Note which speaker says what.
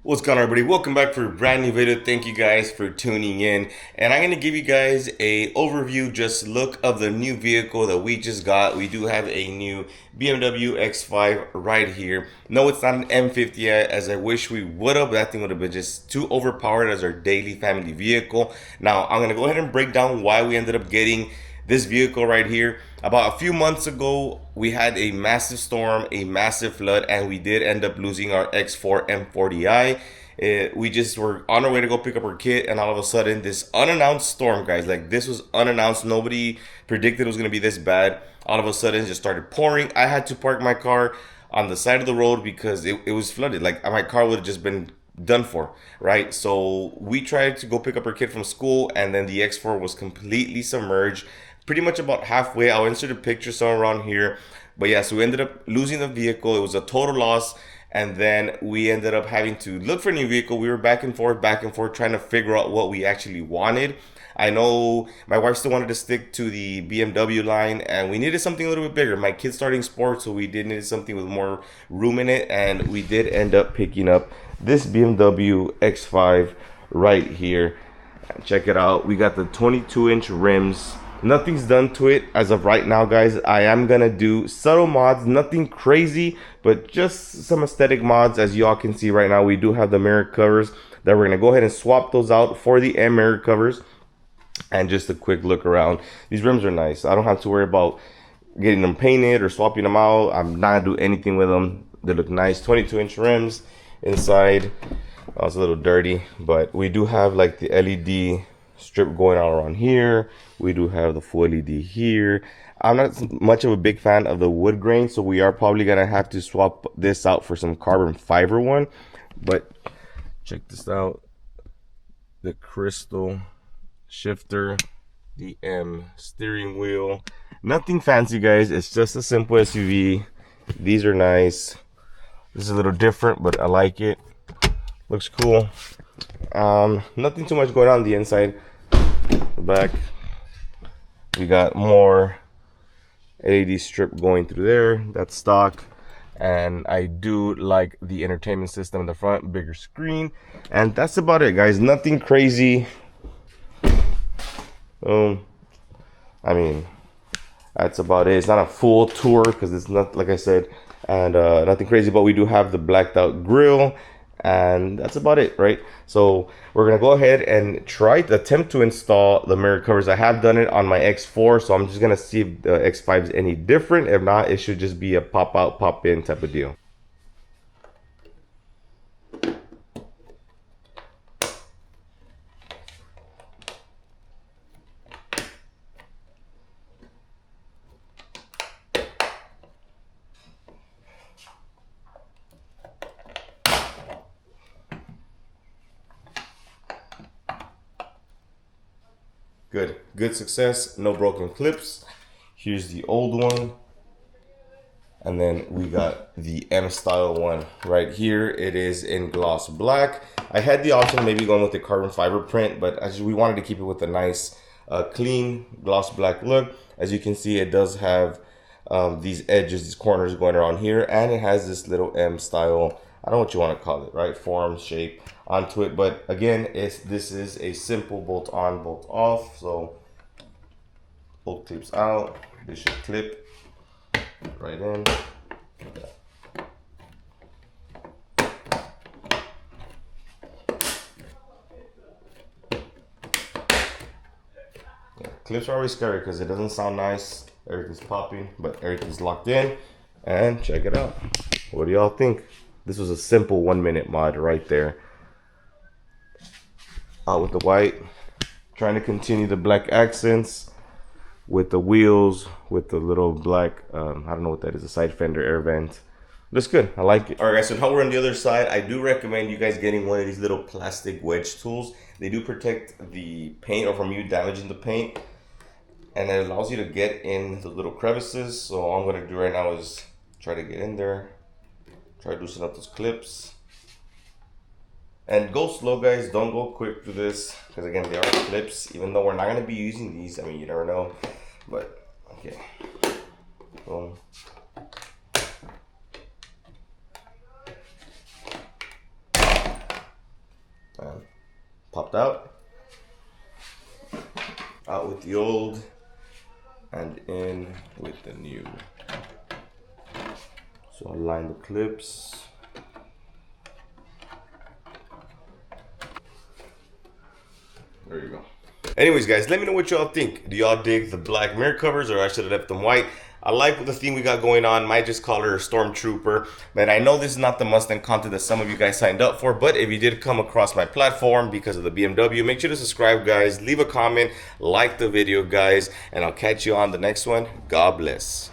Speaker 1: What's going on, everybody? Welcome back for a brand new video. Thank you guys for tuning in, and I'm going to give you guys a overview, just look of the new vehicle that we just got. We do have a new BMW X5 right here. No, it's not an M50 yet, as I wish we would have. That thing would have been just too overpowered as our daily family vehicle. Now I'm going to go ahead and break down why we ended up getting this vehicle right here. About a few months ago, we had a massive storm, a massive flood, and we did end up losing our X4 M40i. We just were on our way to go pick up our kid, and all of a sudden, this unannounced storm, guys, like this was unannounced. Nobody predicted it was going to be this bad. All of a sudden, it just started pouring. I had to park my car on the side of the road because it was flooded. Like my car would have just been done for, right? So we tried to go pick up our kid from school, and then the X4 was completely submerged pretty much about halfway. I'll insert a picture somewhere around here. But yeah, so we ended up losing the vehicle. It was a total loss. And then we ended up having to look for a new vehicle. We were back and forth, trying to figure out what we actually wanted. I know my wife still wanted to stick to the BMW line, and we needed something a little bit bigger. My kid's starting sports, so we did need something with more room in it. And we did end up picking up this BMW X5 right here. Check it out. We got the 22-inch rims. Nothing's done to it as of right now, guys. I am gonna do subtle mods, nothing crazy, but just some aesthetic mods. As y'all can see right now, we do have the mirror covers that we're gonna go ahead and swap those out for the M mirror covers. And just a quick look around. These rims are nice. I don't have to worry about getting them painted or swapping them out. I'm not gonna do anything with them. They look nice. 22-inch rims inside. Oh, it's a little dirty, but we do have like the LED strip going all around here. We do have the full LED here. I'm not much of a big fan of the wood grain, so we are probably gonna have to swap this out for some carbon fiber one. But check this out. The crystal shifter, the M steering wheel. Nothing fancy, guys. It's just a simple SUV. These are nice. This is a little different, but I like it. Looks cool. Nothing too much going on the inside. The back, we got more LED strip going through there. That's stock. And I do like the entertainment system in the front, bigger screen. And that's about it, guys. Nothing crazy. I mean, that's about it. It's not a full tour because it's not, like I said, and nothing crazy, but we do have the blacked out grille, and that's about it, right? So we're gonna go ahead and attempt to install the mirror covers. I have done it on my X4, so I'm just gonna see if the X5 is any different. If not, it should just be a pop out, pop in type of deal. Good success, no broken clips. Here's the old one. And then we got the M style one right here. It is in gloss black. I had the option of maybe going with the carbon fiber print, but we wanted to keep it with a nice clean gloss black look. As you can see, it does have these edges, these corners going around here, and it has this little M style, I don't know what you want to call it, right? Form, shape onto it. But again, this is a simple bolt on, bolt off. So bolt clips out. This should clip right in. Yeah, clips are always scary because it doesn't sound nice. Everything's popping, but everything's locked in. And check it out. What do y'all think? This was a simple 1-minute mod right there. Out with the white. Trying to continue the black accents with the wheels, with the little black, I don't know what that is, a side fender air vent. Looks good. I like it. All right, guys, so now we're on the other side. I do recommend you guys getting one of these little plastic wedge tools. They do protect the paint or from you damaging the paint. And it allows you to get in the little crevices. So all I'm gonna do right now is try to get in there. Try to loosen up those clips. And go slow, guys. Don't go quick through this. Because again, they are clips. Even though we're not gonna be using these. I mean, you never know. But, okay. Boom. popped out. Out with the old and in with the new. So align the clips. There you go. Anyways, guys, let me know what y'all think. Do y'all dig the black mirror covers, or I should have left them white? I like the theme we got going on. Might just call her a Stormtrooper. But I know this is not the Mustang content that some of you guys signed up for. But if you did come across my platform because of the BMW, make sure to subscribe, guys. Leave a comment, like the video, guys. And I'll catch you on the next one. God bless.